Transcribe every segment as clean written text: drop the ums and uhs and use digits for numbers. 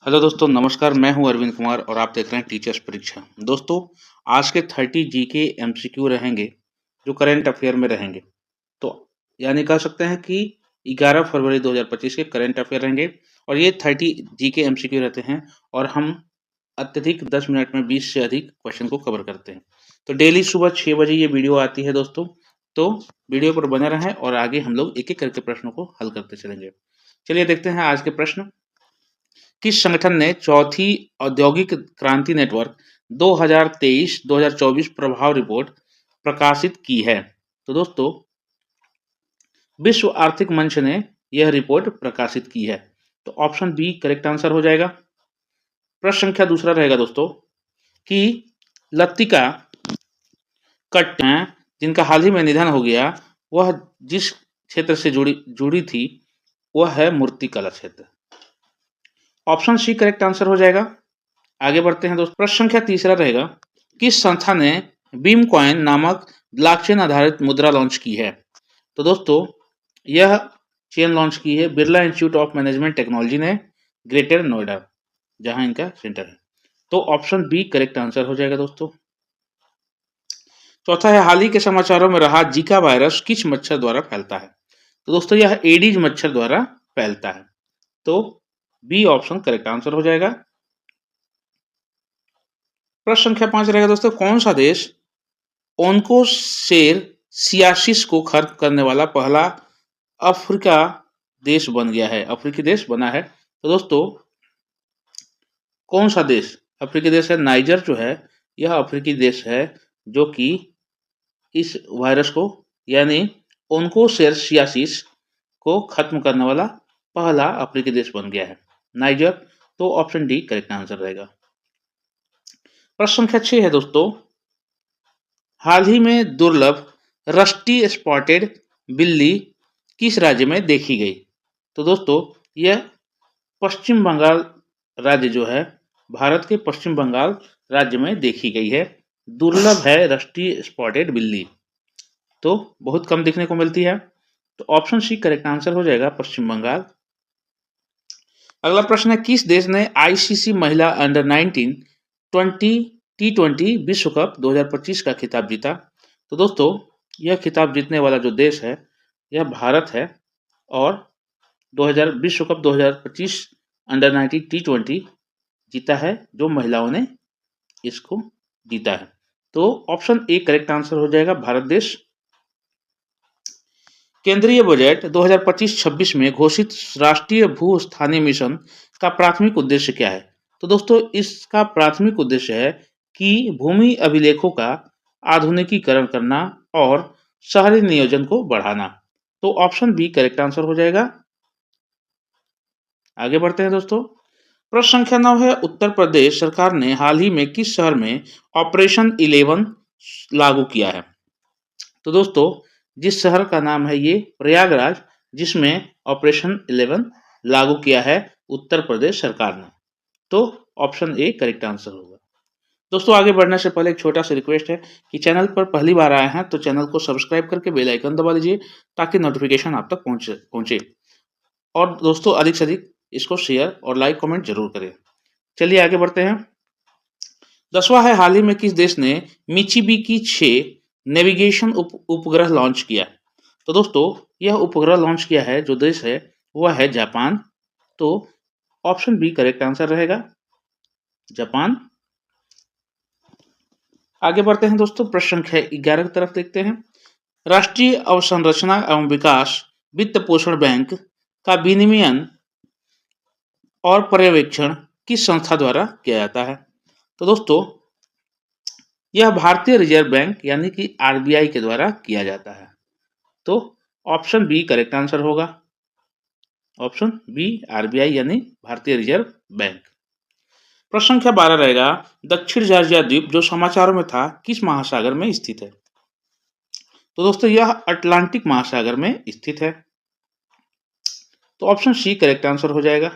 Hello दोस्तों, नमस्कार। मैं हूं अरविंद कुमार और आप देख रहे हैं टीचर्स परीक्षा। दोस्तों, आज के 30 जीके एमसीक्यू रहेंगे जो करंट अफेयर में रहेंगे। तो यानी कह सकते हैं कि 11 फरवरी 2025 के करंट अफेयर रहेंगे और ये 30 जीके एमसीक्यू रहते हैं और हम अत्यधिक 10 मिनट में 20 से अधिक क्वेश्चन को कवर करते हैं। तो डेली सुबह 6 बजे ये वीडियो आती है दोस्तों। तो वीडियो पर बने रहें और आगे हम लोग एक-एक करके प्रश्नों को हल करते चलेंगे। चलिए देखते हैं आज के प्रश्न। किस संगठन ने चौथी औद्योगिक क्रांति नेटवर्क 2023-2024 प्रभाव रिपोर्ट प्रकाशित की है? तो दोस्तों, विश्व आर्थिक मंच ने यह रिपोर्ट प्रकाशित की है। तो ऑप्शन बी करेक्ट आंसर हो जाएगा। प्रश्न संख्या दूसरा रहेगा दोस्तों कि लतिका कट्ट हैं जिनका हाल ही में निधन हो गया, वह जिस क्षेत्र से जुड़ी थी वह है मूर्तिकला क्षेत्र। ऑप्शन सी करेक्ट आंसर हो जाएगा। आगे बढ़ते हैं दोस्तों। प्रश्न संख्या तीसरा रहेगा, किस संस्था ने बीम कॉइन नामक ब्लॉकचेन आधारित मुद्रा लॉन्च की है? तो दोस्तों, यह चेन लॉन्च की है Birla institute of management technology ने, ग्रेटर नोएडा, जहां इनका सेंटर है। तो ऑप्शन बी करेक्ट आंसर हो जाएगा दोस्तों। चौथा है, हाल ही के समाचारों में रहा जीका वायरस किस मच्छर द्वारा फैलता है? तो दोस्तों, यह एडीज मच्छर द्वारा फैलता है। तो बी ऑप्शन करेक्ट आंसर हो जाएगा। प्रश्न संख्या 5 रहेगा दोस्तों, कौन सा देश ओन्कोसेरसियासिस को खत्म करने वाला पहला अफ्रीका देश बन गया है, अफ्रीकी देश बना है? तो दोस्तों, कौन सा देश अफ्रीकी देश है? नाइजर जो है यह अफ्रीकी देश है जो कि इस वायरस को यानी ओन्कोसेरसियासिस को खत्म करने वाला पहला अफ्रीकी देश बन गया है, नाइजर। तो ऑप्शन डी करेक्ट आंसर रहेगा। प्रश्न संख्या 6 है दोस्तों, हाल ही में दुर्लभ रस्टी स्पॉटेड बिल्ली किस राज्य में देखी गई? तो दोस्तों, यह पश्चिम बंगाल राज्य जो है, भारत के पश्चिम बंगाल राज्य में देखी गई है। दुर्लभ है रस्टी स्पॉटेड बिल्ली, तो बहुत कम देखने को मिलती है। तो ऑप्शन सी करेक्ट आंसर हो जाएगा, पश्चिम बंगाल। अगला प्रश्न है, किस देश ने आईसीसी महिला अंडर 19 T20 विश्व कप 2025 का खिताब जीता? तो दोस्तों, यह खिताब जीतने वाला जो देश है यह भारत है और 2000 विश्व कप 2025 अंडर 19 T20 जीता है, जो महिलाओं ने इसको जीता है। तो ऑप्शन ए करेक्ट आंसर हो जाएगा, भारत देश। केंद्रीय बजट 2025-26 में घोषित राष्ट्रीय भू स्थानीय मिशन का प्राथमिक उद्देश्य क्या है? तो दोस्तों, इसका प्राथमिक उद्देश्य है कि भूमि अभिलेखों का आधुनिकीकरण करना और शहरी नियोजन को बढ़ाना। तो ऑप्शन बी करेक्ट आंसर हो जाएगा। आगे बढ़ते हैं दोस्तों। प्रश्न संख्या 9 है, उत्तर प्रदेश सरकार ने हाल ही में किस शहर में ऑपरेशन 11 लागू किया है? तो दोस्तों, जिस शहर का नाम है ये प्रयागराज, जिसमें ऑपरेशन 11 लागू किया है उत्तर प्रदेश सरकार ने। तो ऑप्शन ए करेक्ट आंसर होगा। दोस्तों, आगे बढ़ने से पहले एक छोटा सा रिक्वेस्ट है कि चैनल पर पहली बार आए हैं तो चैनल को सब्सक्राइब करके बेल आइकन दबा लीजिए ताकि नोटिफिकेशन आप तक पहुंचे। और दोस्तों, अधिक से अधिक इसको शेयर और लाइक कमेंट जरूर करें। चलिए आगे बढ़ते हैं। 10वां है, हाल ही में किस देश ने मिचिबिकी 6 नेविगेशन उपग्रह लॉन्च किया? तो दोस्तों, यह उपग्रह लॉन्च किया है जो देश है वह है जापान। तो ऑप्शन बी करेक्ट आंसर रहेगा, जापान। आगे बढ़ते हैं दोस्तों, प्रश्न संख्या 11 की तरफ देखते हैं। राष्ट्रीय अवसंरचना एवं विकास वित्त पोषण बैंक का विनियमन और पर्यवेक्षण किस संस्था द्वारा किया जाता है? तो दोस्तों, यह भारतीय रिजर्व बैंक यानी कि आरबीआई के द्वारा किया जाता है। तो ऑप्शन बी करेक्ट आंसर होगा, ऑप्शन बी आरबीआई यानी भारतीय रिजर्व बैंक। प्रश्न संख्या 12 रहेगा, दक्षिण जॉर्जिया द्वीप जो समाचारों में था किस महासागर में स्थित है? तो दोस्तों, यह अटलांटिक महासागर में स्थित है। तो ऑप्शन सी करेक्ट आंसर हो जाएगा।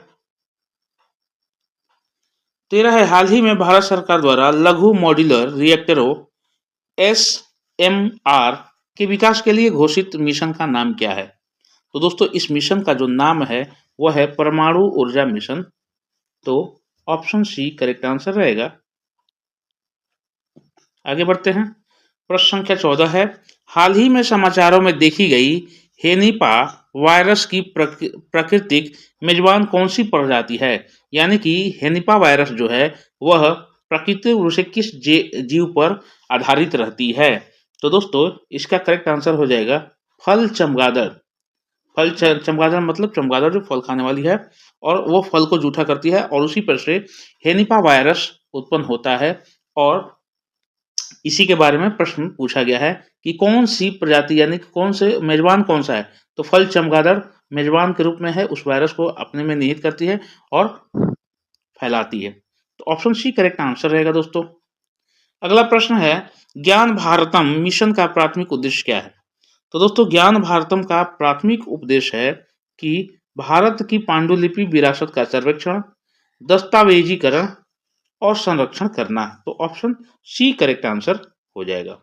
13 है, हाल ही में भारत सरकार द्वारा लघु मॉड्यूलर रिएक्टरों SMR के विकास के लिए घोषित मिशन का नाम क्या है? तो दोस्तों, इस मिशन का जो नाम है वह है परमाणु ऊर्जा मिशन तो ऑप्शन सी करेक्ट आंसर रहेगा। आगे बढ़ते हैं। प्रश्न संख्या 14 है, हाल ही में समाचारों में देखी गई हेनिपा वायरस की प्राकृतिक मेजबान कौन सी प्रजाति है? यानी कि हेनिपा वायरस जो है वह प्राकृतिक रूप से किस जीव पर आधारित रहती है? तो दोस्तों इसका करेक्ट आंसर हो जाएगा फल चमगादड़। फल चमगादड़ मतलब चमगादड़ जो फल खाने वाली है और वो फल को जूठा करती है और उसी पर से हेनिपा वायरस उत्पन्न होता है। और इसी के बारे में प्रश्न पूछा गया है कि कौन सी प्रजाति यानी कि कौन से मेजबान कौन सा है? तो फल चमगादड़ मेजबान के रूप में है, उस वायरस को अपने में निहित करती है और फैलाती है। तो ऑप्शन सी करेक्ट आंसर रहेगा दोस्तों। अगला प्रश्न है, ज्ञान भारतम मिशन का प्राथमिक उद्देश्य क्या है? तो दोस्तों ज्ञान भारतम का प्राथमिक उद्देश्य है कि भारत की पांडुलिपि विरासत का सर्वेक्षण, दस्तावेजीकरण और संरक्षण करना। तो ऑप्शन सी करेक्ट आंसर हो जाएगा।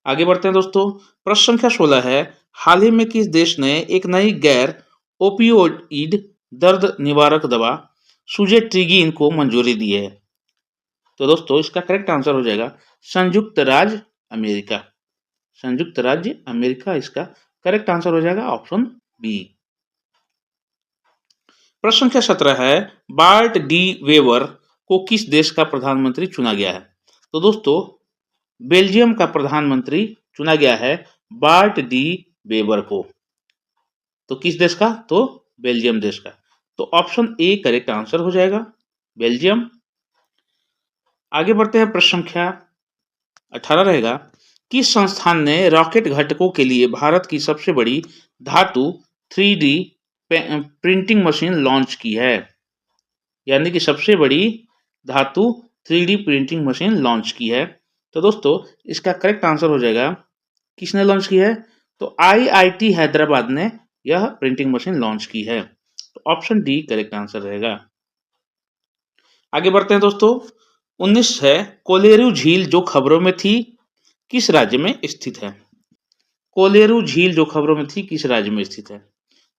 आगे बढ़ते हैं दोस्तों। प्रश्न संख्या 16 है, हाल ही में किस देश ने एक नई गैर ओपियोइड दर्द निवारक दवा सुजेट्रिगिन को मंजूरी दी है? तो दोस्तों इसका करेक्ट आंसर हो जाएगा संयुक्त राज्य अमेरिका। संयुक्त राज्य अमेरिका इसका करेक्ट आंसर हो जाएगा, ऑप्शन बी। प्रश्न संख्या 17 है, बार्ट डी वेवर को किस देश का प्रधानमंत्री चुना गया है? तो दोस्तों बेल्जियम का प्रधानमंत्री चुना गया है बार्ट डी वेवर को। तो किस देश का? तो बेल्जियम देश का। तो ऑप्शन ए करेक्ट आंसर हो जाएगा, बेल्जियम। आगे बढ़ते हैं। प्रश्न संख्या 18 रहेगा, किस संस्थान ने रॉकेट घटकों के लिए भारत की सबसे बड़ी धातु 3D प्रिंटिंग मशीन लॉन्च की है? यानी कि सबसे बड़ी धातु 3D प्रिंटिंग मशीन लॉन्च की है। तो दोस्तों इसका करेक्ट आंसर हो जाएगा, किसने लॉन्च की है? तो IIT हैदराबाद ने यह प्रिंटिंग मशीन लॉन्च की है। तो ऑप्शन डी करेक्ट आंसर रहेगा। आगे बढ़ते हैं दोस्तों। 19 है, कोलेरू झील जो खबरों में थी किस राज्य में स्थित है? कोलेरू झील जो खबरों में थी किस राज्य में स्थित है?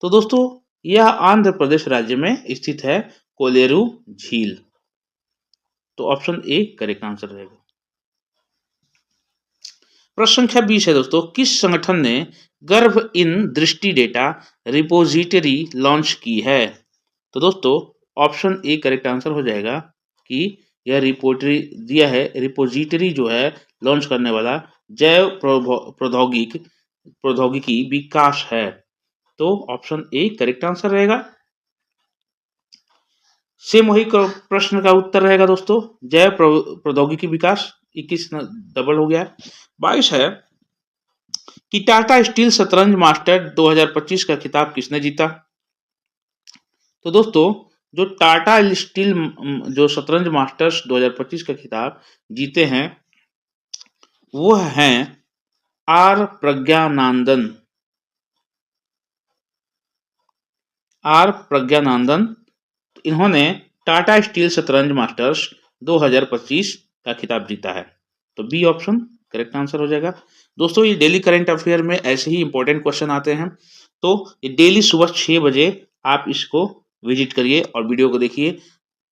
तो दोस्तों यह आंध्र प्रदेश राज्य में स्थित है कोलेरू झील। तो ऑप्शन ए करेक्ट आंसर रहेगा। प्रश्न संख्या 20 है दोस्तों, किस संगठन ने गर्भ इन दृष्टि डेटा रिपोजिटरी लॉन्च की है? तो दोस्तों ऑप्शन ए करेक्ट आंसर हो जाएगा कि यह रिपोजिटरी जो है लॉन्च करने वाला जैव प्रौद्योगिकी विकास है। तो ऑप्शन ए करेक्ट आंसर रहेगा। सेम वही प्रश्न का उत्तर रहेगा दोस्तों, जैव प्रौद्योगिकी विकास। 21 डबल हो गया। 22 है कि टाटा स्टील शतरंज मास्टर 2025 का खिताब किसने जीता? तो दोस्तों जो टाटा स्टील जो शतरंज मास्टर्स 2025 का खिताब जीते हैं वो हैं आर प्रज्ञानंदन। इन्होंने टाटा स्टील शतरंज मास्टर्स 2025 का खिताब जीता है। तो बी ऑप्शन करेक्ट आंसर हो जाएगा। दोस्तों ये डेली करंट अफेयर में ऐसे ही इंपॉर्टेंट क्वेश्चन आते हैं, तो ये डेली सुबह 6 बजे आप इसको विजिट करिए और वीडियो को देखिए।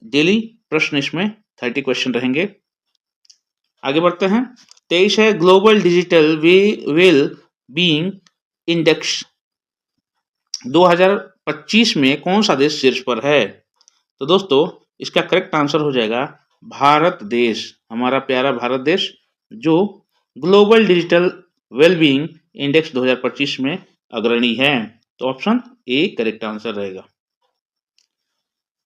डेली प्रश्न इसमें 30 क्वेश्चन रहेंगे। आगे बढ़ते हैं। 23 है, global digital well being index 2025 में कौन सा देश शीर्ष पर है? तो दोस्तों इसका करेक्ट आंसर हो जाएगा भारत देश, हमारा प्यारा भारत देश जो ग्लोबल डिजिटल वेलबीइंग इंडेक्स 2025 में अग्रणी है। तो ऑप्शन ए करेक्ट आंसर रहेगा।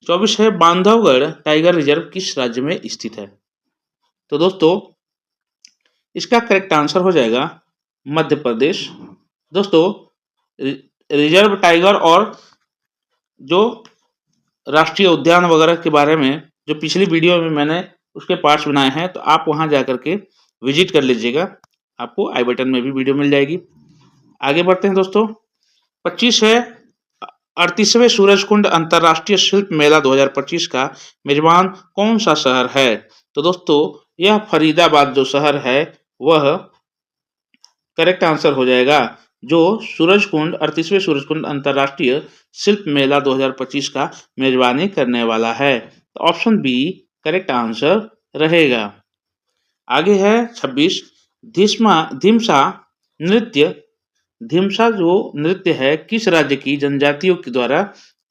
24 है, बांधवगढ़ टाइगर रिजर्व किस राज्य में स्थित है? तो दोस्तों इसका करेक्ट आंसर हो जाएगा मध्य प्रदेश। दोस्तों रिजर्व टाइगर और जो राष्ट्रीय उद्यान वगैरह के बारे में जो पिछली वीडियो में मैंने उसके पार्ट्स बनाए हैं, तो आप वहां जाकर के विजिट कर लीजिएगा, आपको आई बटन में भी वीडियो मिल जाएगी। आगे बढ़ते हैं दोस्तों। 25 है, 38वें सूरजकुंड अंतरराष्ट्रीय शिल्प मेला 2025 का मेजबान कौन सा शहर है? तो दोस्तों यह फरीदाबाद जो शहर है वह करेक्ट आंसर हो जाएगा। जो सूरजकुंड 38वें सूरजकुंड अंतर्राष्ट्रीय शिल्प मेला 2025 का मेजबानी करने वाला है? तो ऑप्शन बी करेक्ट आंसर रहेगा। आगे है 26 धिमसा नृत्य। धिमसा जो नृत्य है किस राज्य की जनजातियों के द्वारा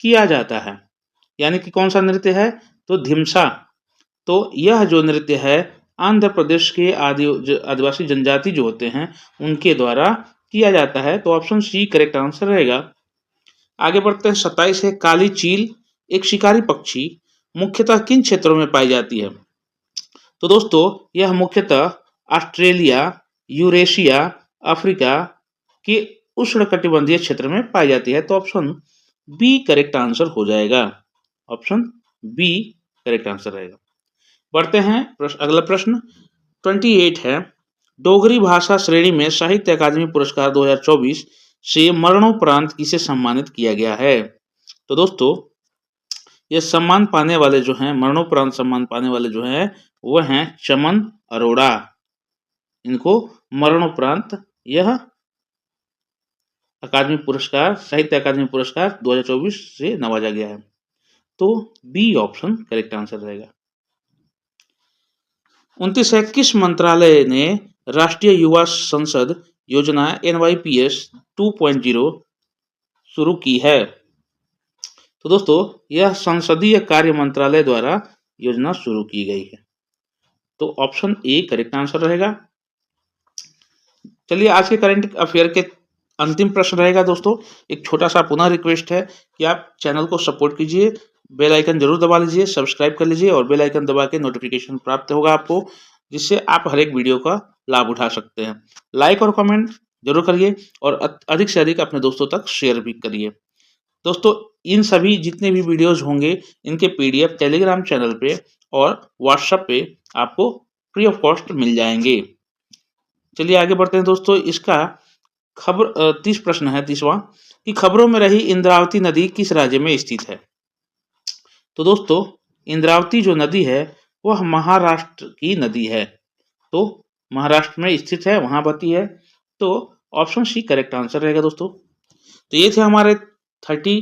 किया जाता है? यानी कि कौन सा नृत्य है? तो धिमसा। तो यह जो नृत्य है आंध्र प्रदेश के आदिवासी जनजाति जो होते हैं उनके द्वारा किया जाता है। तो ऑप्शन सी करेक्ट आंसर रहेगा। आगे बढ़ते हैं 27 है काली चील एक शिकारी पक्षी मुख्यतः किन क्षेत्रों में पाई जाती है? तो दोस्तों यह मुख्यतः ऑस्ट्रेलिया, यूरेशिया, अफ्रीका के उष्णकटिबंधीय क्षेत्र में पाई जाती है। तो ऑप्शन बी करेक्ट आंसर हो जाएगा। ऑप्शन बी करेक्ट आंसर रहेगा। बढ़ते हैं अगला प्रश्न 28 है डोगरी भाषा श्रेणी में साहित्य अकादमी पुरस्कार 2024 से मरणोपरांत किसे सम्मानित किया गया है? तो दोस्तों ये सम्मान पाने वाले जो हैं मरणोपरांत सम्मान पाने वाले जो हैं वो हैं चमन अरोड़ा। इनको मरणोपरांत यह अकादमी पुरस्कार साहित्य अकादमी पुरस्कार 2024 से नवाजा गया है। तो बी ऑप्शन करेक्ट आंसर रहेगा। 29 है किस मंत्रालय ने राष्ट्रीय युवा संसद योजना NYPS 2.0 शुरू की है? तो दोस्तों यह संसदीय कार्य मंत्रालय द्वारा योजना शुरू की गई है। तो ऑप्शन ए करेक्ट आंसर रहेगा। चलिए आज के करंट अफेयर के अंतिम प्रश्न रहेगा दोस्तों। एक छोटा सा पुनः रिक्वेस्ट है कि आप चैनल को सपोर्ट कीजिए, बेल आइकन जरूर दबा लीजिए, सब्सक्राइब कर लीजिए और बेल आइकन दबा के नोटिफिकेशन प्राप्त होगा आपको, जिससे आप हर एक वीडियो का लाभ उठा सकते हैं। लाइक और कमेंट जरूर करिए और अधिक से अधिक अपने दोस्तों तक शेयर भी करिए। दोस्तों इन सभी जितने भी वीडियोज होंगे इनके PDF टेलीग्राम चैनल पे और व्हाट्सएप पे आपको फ्री ऑफ कॉस्ट मिल जाएंगे। चलिए आगे बढ़ते हैं दोस्तों। इसका खबर 30 प्रश्न है 30वां कि खबरों में रही इंद्रावती नदी किस राज्य में स्थित है? तो दोस्तों इंद्रावती जो नदी है वह महाराष्ट्र की नदी है। तो महाराष्ट्र में स्थित है, वहां बहती है। तो ऑप्शन सी करेक्ट आंसर रहेगा दोस्तों। तो ये थे हमारे 30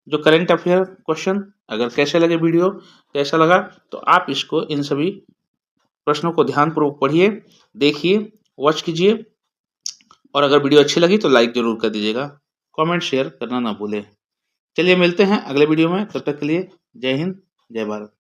जो करंट अफेयर क्वेश्चन। अगर कैसे लगे वीडियो, कैसा लगा, तो आप इसको इन सभी प्रश्नों को ध्यानपूर्वक पढ़िए, देखिए, वॉच कीजिए और अगर वीडियो अच्छी लगी तो लाइक जरूर कर दीजिएगा, कमेंट शेयर करना ना भूलें। चलिए मिलते हैं अगले वीडियो में, तब तक के लिए जय हिंद, जय भारत।